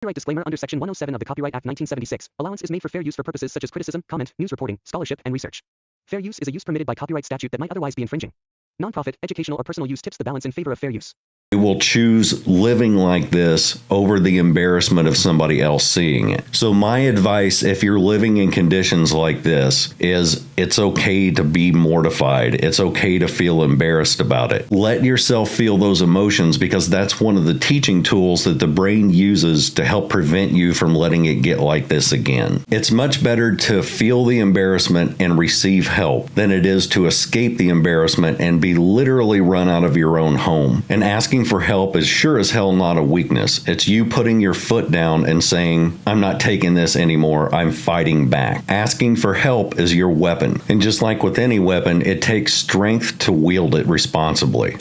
Copyright disclaimer under Section 107 of the Copyright Act 1976. Allowance is made for fair use for purposes such as criticism, comment, news reporting, scholarship, and research. Fair use is a use permitted by copyright statute that might otherwise be infringing. Nonprofit, educational, or personal use tips the balance in favor of fair use. We will choose living like this over the embarrassment of somebody else seeing it. So my advice, if you're living in conditions like this, is it's okay to be mortified. It's okay to feel embarrassed about it. Let yourself feel those emotions, because that's one of the teaching tools that the brain uses to help prevent you from letting it get like this again. It's much better to feel the embarrassment and receive help than it is to escape the embarrassment and be literally run out of your own home. And asking for help is sure as hell not a weakness. It's you putting your foot down and saying, I'm not taking this anymore, I'm fighting back. Asking for help is your weapon. And just like with any weapon, it takes strength to wield it responsibly.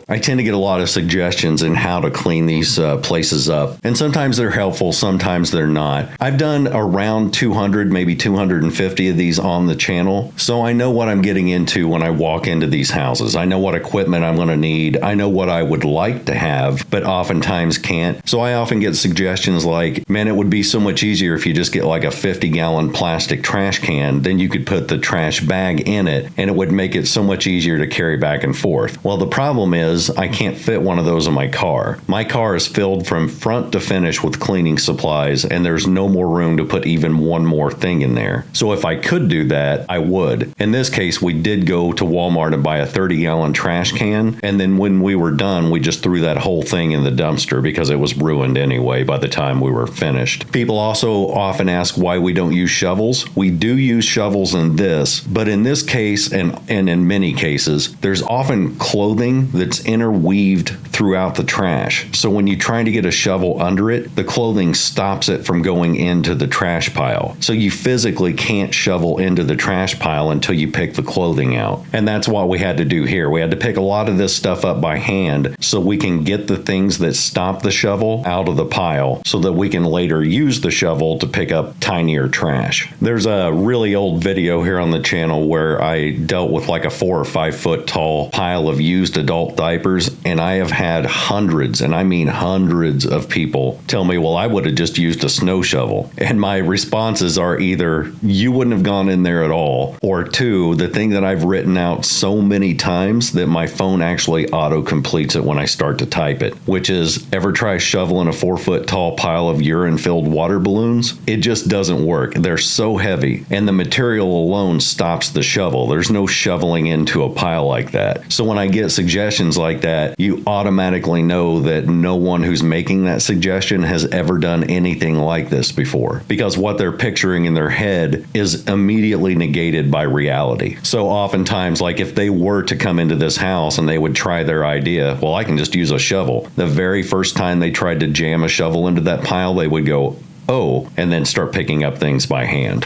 I tend to get a lot of suggestions in how to clean these places up. And sometimes they're helpful, sometimes they're not. I've done around 200, maybe 250 of these on the channel. So I know what I'm getting into when I walk into these houses. I know what equipment I'm going to need. I know what I would like to have, but oftentimes can't. So I often get suggestions like, man, it would be so much easier if you just get like a 50-gallon plastic trash can. Then you could put the trash bag in it, and it would make it so much easier to carry back and forth. Well, the problem is I can't fit one of those in my car. My car is filled from front to finish with cleaning supplies, and there's no more room to put even one more thing in there. So if I could do that, I would. In this case, we did go to Walmart and buy a 30-gallon trash can, and then when we were done, we just threw that whole thing in the dumpster because it was ruined anyway by the time we were finished. People also often ask why we don't use shovels. We do use shovels in this, but in this case, and in many cases, there's often clothing that's interweaved throughout the trash. So when you try to get a shovel under it, the clothing stops it from going into the trash pile. So you physically can't shovel into the trash pile until you pick the clothing out. And that's what we had to do here. We had to pick a lot of this stuff up by hand so we can get the things that stop the shovel out of the pile so that we can later use the shovel to pick up tinier trash. There's a really old video here on the channel where I dealt with like a 4 or 5 foot tall pile of used adult diapers, and I have had hundreds, and I mean hundreds of people tell me, well, I would have just used a snow shovel. And my responses are either you wouldn't have gone in there at all, or two, the thing that I've written out so many times that my phone actually auto completes it when I start to type it, which is, ever try shoveling a 4 foot tall pile of urine filled water balloons? It just doesn't work. They're so heavy, and the material alone stops the shovel. There's no shoveling into a pile like that. So when I get suggestions like that, you automatically know that no one who's making that suggestion has ever done anything like this before, because what they're picturing in their head is immediately negated by reality. So oftentimes, like if they were to come into this house and they would try their idea, well, I can just use a shovel. The very first time they tried to jam a shovel into that pile, they would go, oh, and then start picking up things by hand.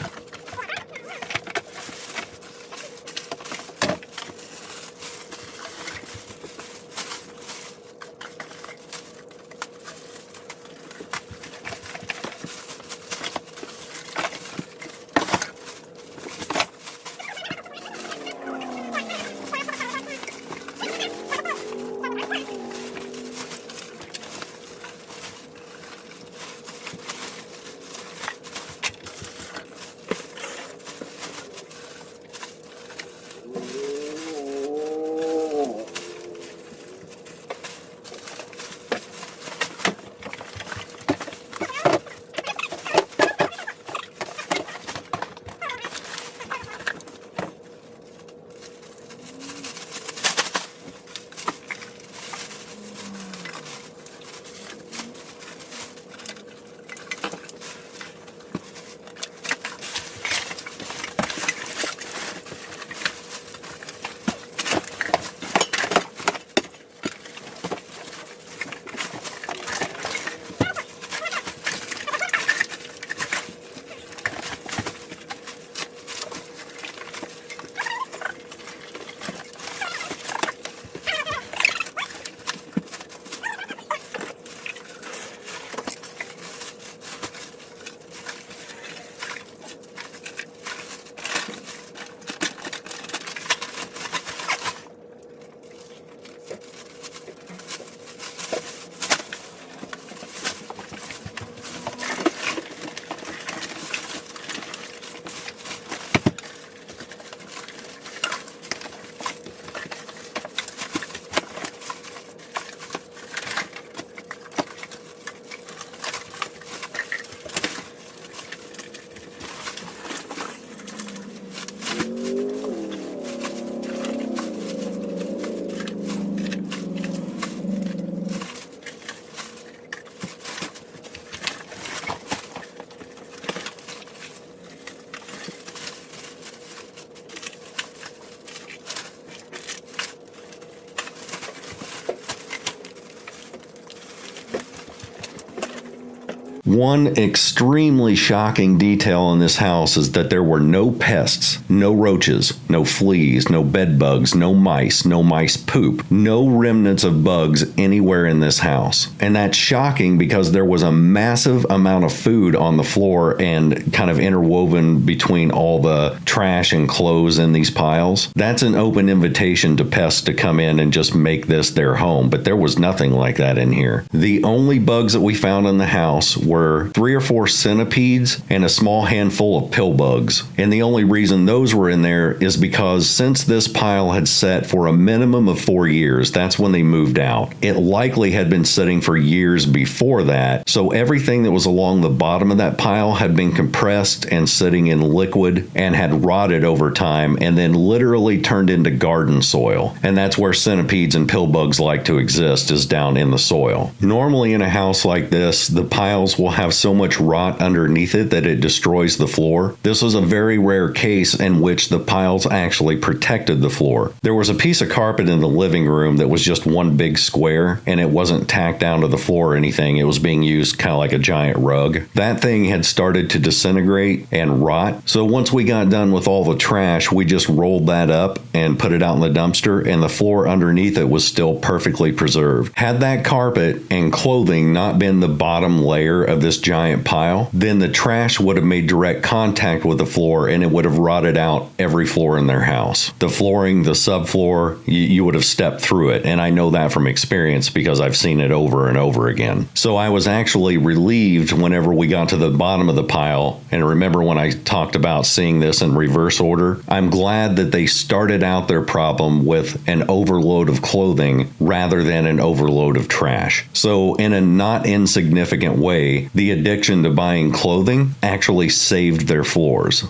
One extremely shocking detail in this house is that there were no pests, no roaches, no fleas, no bed bugs, no mice poop, no remnants of bugs anywhere in this house. And that's shocking because there was a massive amount of food on the floor and kind of interwoven between all the trash and clothes in these piles. That's an open invitation to pests to come in and just make this their home, but there was nothing like that in here. The only bugs that we found in the house were 3 or 4 centipedes and a small handful of pill bugs. And the only reason those were in there is because since this pile had sat for a minimum of 4 years, that's when they moved out. It likely had been sitting for years before that, so everything that was along the bottom of that pile had been compressed and sitting in liquid and had rotted over time and then literally turned into garden soil. And that's where centipedes and pill bugs like to exist, is down in the soil. Normally in a house like this, the piles will will have so much rot underneath it that it destroys the floor. This was a very rare case in which the piles actually protected the floor. There was a piece of carpet in the living room that was just one big square, and it wasn't tacked down to the floor or anything. It was being used kind of like a giant rug. That thing had started to disintegrate and rot. So once we got done with all the trash, we just rolled that up and put it out in the dumpster, and the floor underneath it was still perfectly preserved. Had that carpet and clothing not been the bottom layer of this giant pile, then the trash would have made direct contact with the floor and it would have rotted out every floor in their house. The flooring, the subfloor, you would have stepped through it. And I know that from experience because I've seen it over and over again. So I was actually relieved whenever we got to the bottom of the pile. And remember when I talked about seeing this in reverse order? I'm glad that they started out their problem with an overload of clothing rather than an overload of trash. So in a not insignificant way, the addiction to buying clothing actually saved their floors.